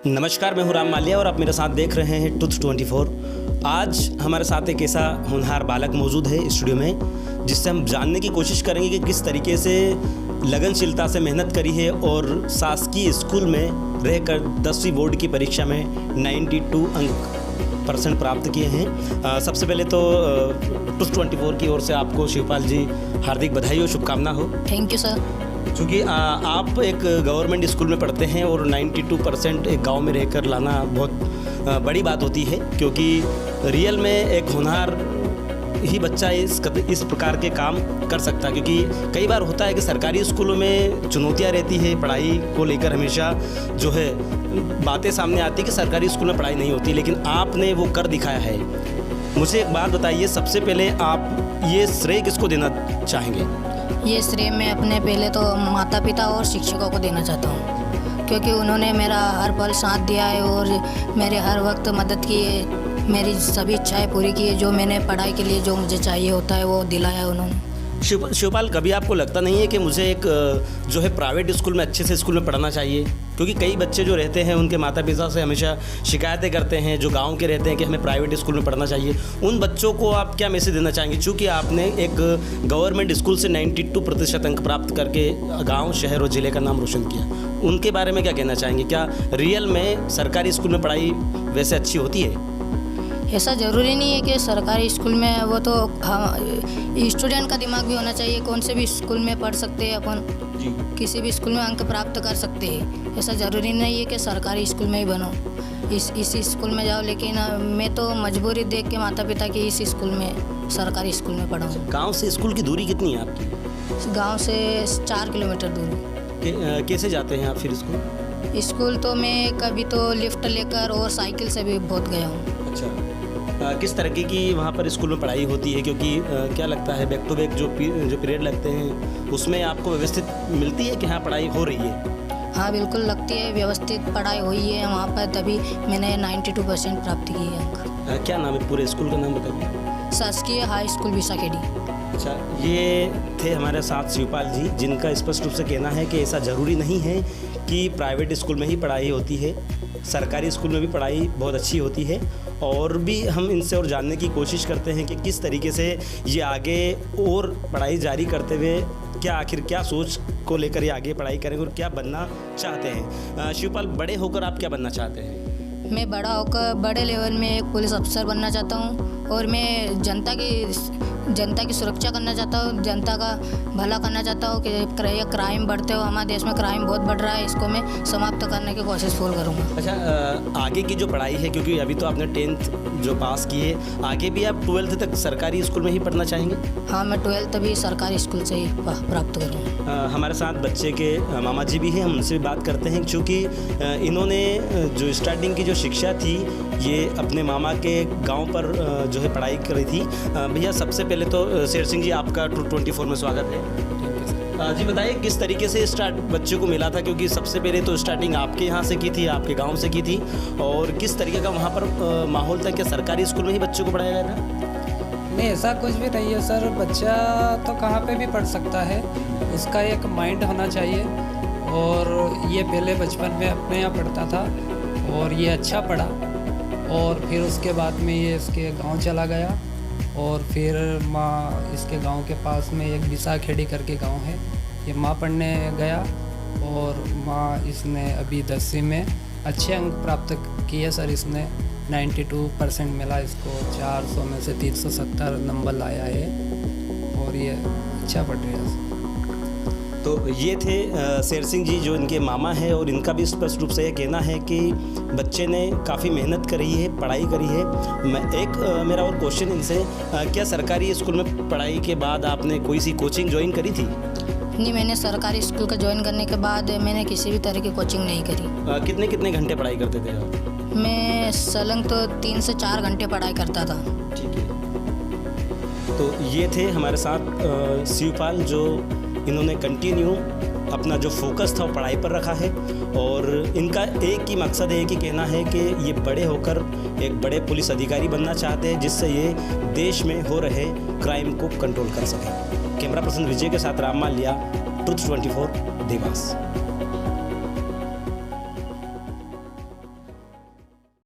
नमस्कार, मैं हूं राम माल्या और आप मेरे साथ देख रहे हैं ट्रुथ 24। आज हमारे साथ एक ऐसा होनहार बालक मौजूद है स्टूडियो में, जिससे हम जानने की कोशिश करेंगे कि किस तरीके से लगनशीलता से मेहनत करी है और शासकीय स्कूल में रहकर 10वीं बोर्ड की परीक्षा में 92% प्राप्त किए हैं। सबसे पहले तो ट्रुथ 24 की ओर से आपको शिवपाल जी हार्दिक बधाई और शुभकामना हो। Thank you sir. क्योंकि आप एक गवर्नमेंट स्कूल में पढ़ते हैं और 92% एक गांव में रहकर लाना बहुत बड़ी बात होती है, क्योंकि रियल में एक होनहार ही बच्चा इस प्रकार के काम कर सकता है। क्योंकि कई बार होता है कि सरकारी स्कूलों में चुनौतियां रहती है, पढ़ाई को लेकर हमेशा जो है बातें सामने आती है कि सरकारी स्कूल में पढ़ाई नहीं होती, लेकिन आपने वो कर दिखाया है। मुझे एक बात बताइए, सबसे पहले आप ये श्रेय किसको देना चाहेंगे? ये श्रेय मैं अपने पहले तो माता पिता और शिक्षकों को देना चाहता हूँ, क्योंकि उन्होंने मेरा हर पल साथ दिया है और मेरे हर वक्त मदद की है। मेरी सभी इच्छाएं पूरी की है, जो मैंने पढ़ाई के लिए जो मुझे चाहिए होता है वो दिलाया उन्होंने। शिवपाल, कभी आपको लगता नहीं है कि मुझे एक जो है प्राइवेट स्कूल में अच्छे से स्कूल में पढ़ना चाहिए? क्योंकि कई बच्चे जो रहते हैं उनके माता पिता से हमेशा शिकायतें करते हैं, जो गांव के रहते हैं कि हमें प्राइवेट स्कूल में पढ़ना चाहिए। उन बच्चों को आप क्या मैसेज देना चाहेंगे? चूँकि आपने एक गवर्नमेंट स्कूल से 92% अंक प्राप्त करके गाँव, शहर और ज़िले का नाम रोशन किया, उनके बारे में क्या कहना चाहेंगे? क्या रियल में सरकारी स्कूल में पढ़ाई वैसे अच्छी होती है? ऐसा ज़रूरी नहीं है कि सरकारी स्कूल में, वो तो स्टूडेंट का दिमाग भी होना चाहिए। कौन से भी स्कूल में पढ़ सकते हैं अपन जी, किसी भी स्कूल में अंक प्राप्त कर सकते हैं। ऐसा ज़रूरी नहीं है कि सरकारी स्कूल में ही बनो, इस स्कूल में जाओ। लेकिन मैं तो मजबूरी देख के माता पिता की इस स्कूल में, सरकारी स्कूल में पढ़ा हूँ। गाँव से स्कूल की दूरी कितनी है आपकी? गाँव से 4 किलोमीटर दूर। कैसे जाते हैं आप फिर स्कूल? स्कूल तो मैं कभी तो लिफ्ट लेकर और साइकिल से भी बहुत गया हूँ। अच्छा, किस तरीके की वहाँ पर स्कूल में पढ़ाई होती है? क्योंकि क्या लगता है बैक टू बैक जो पीरियड लगते हैं उसमें आपको व्यवस्थित मिलती है कि हाँ पढ़ाई हो रही है? हाँ बिल्कुल लगती है, व्यवस्थित पढ़ाई हुई है वहाँ पर, तभी मैंने 92% प्राप्त की है। क्या नाम है पूरे स्कूल का? नाम बताइए। शासकीय हाई स्कूल विसाखेड़ी। अच्छा, ये थे हमारे साथ शिवपाल जी, जिनका स्पष्ट रूप से कहना है कि ऐसा ज़रूरी नहीं है कि प्राइवेट स्कूल में ही पढ़ाई होती है, सरकारी स्कूल में भी पढ़ाई बहुत अच्छी होती है। और भी हम इनसे और जानने की कोशिश करते हैं कि किस तरीके से ये आगे और पढ़ाई जारी करते हुए क्या सोच को लेकर ये आगे पढ़ाई करेंगे और क्या बनना चाहते हैं। शिवपाल, बड़े होकर आप क्या बनना चाहते हैं? मैं बड़ा होकर बड़े लेवल में एक पुलिस अफसर बनना चाहता हूँ और मैं जनता की सुरक्षा करना चाहता हूँ, जनता का भला करना चाहता हूँ। कि क्राइम बढ़ते हो, हमारे देश में क्राइम बहुत बढ़ रहा है, इसको मैं समाप्त करने की कोशिश फुल करूँगा। अच्छा, आगे की जो पढ़ाई है, क्योंकि अभी तो आपने 10th जो पास की है, आगे भी आप 12th तक सरकारी स्कूल में ही पढ़ना चाहेंगे? हाँ, मैं 12th भी सरकारी स्कूल से ही प्राप्त करूँगा। हमारे साथ बच्चे के मामा जी भी हैं, हम उनसे भी बात करते हैं, क्योंकि इन्होंने जो स्टार्टिंग की जो शिक्षा थी ये अपने मामा के गांव पर जो है पढ़ाई करी थी। भैया, सबसे पहले तो शेर सिंह जी, आपका ट्रुथ 24 में स्वागत है। जी बताइए, किस तरीके से स्टार्ट बच्चे को मिला था? क्योंकि सबसे पहले तो स्टार्टिंग आपके यहाँ से की थी, आपके गांव से की थी, और किस तरीके का वहाँ पर माहौल था? क्या सरकारी स्कूल में ही बच्चों को पढ़ाया गया था? नहीं, ऐसा कुछ भी नहीं है सर। बच्चा तो कहाँ पे भी पढ़ सकता है, उसका एक माइंड होना चाहिए। और ये पहले बचपन में अपने यहाँ पढ़ता था और ये अच्छा पढ़ा, और फिर उसके बाद में ये इसके गांव चला गया, और फिर माँ इसके गांव के पास में एक विसाखेड़ी करके गांव है, ये माँ पढ़ने गया, और माँ इसने अभी 10वीं में अच्छे अंक प्राप्त किए सर। इसने 92% मिला इसको, 400 में से 370 नंबर लाया है, और ये अच्छा पढ़ रहा है। तो ये थे शेर सिंह जी, जो इनके मामा हैं, और इनका भी स्पष्ट रूप से ये कहना है कि बच्चे ने काफ़ी मेहनत करी है, पढ़ाई करी है। मेरा और क्वेश्चन इनसे, क्या सरकारी स्कूल में पढ़ाई के बाद आपने कोई सी कोचिंग ज्वाइन करी थी? नहीं, मैंने सरकारी स्कूल का ज्वाइन करने के बाद मैंने किसी भी तरह की कोचिंग नहीं करी। कितने घंटे पढ़ाई करते थे आप? मैं सलंग तो 3 से 4 घंटे पढ़ाई करता था। ठीक है, तो ये थे हमारे साथ शिवपाल, जो इन्होंने कंटिन्यू अपना जो फोकस था वो पढ़ाई पर रखा है, और इनका एक ही मकसद है कि कहना है कि ये बड़े होकर एक बड़े पुलिस अधिकारी बनना चाहते हैं, जिससे ये देश में हो रहे क्राइम को कंट्रोल कर सकें। कैमरा पर्सन विजय के साथ राम माल्या, ट्रुथ 24, देवास।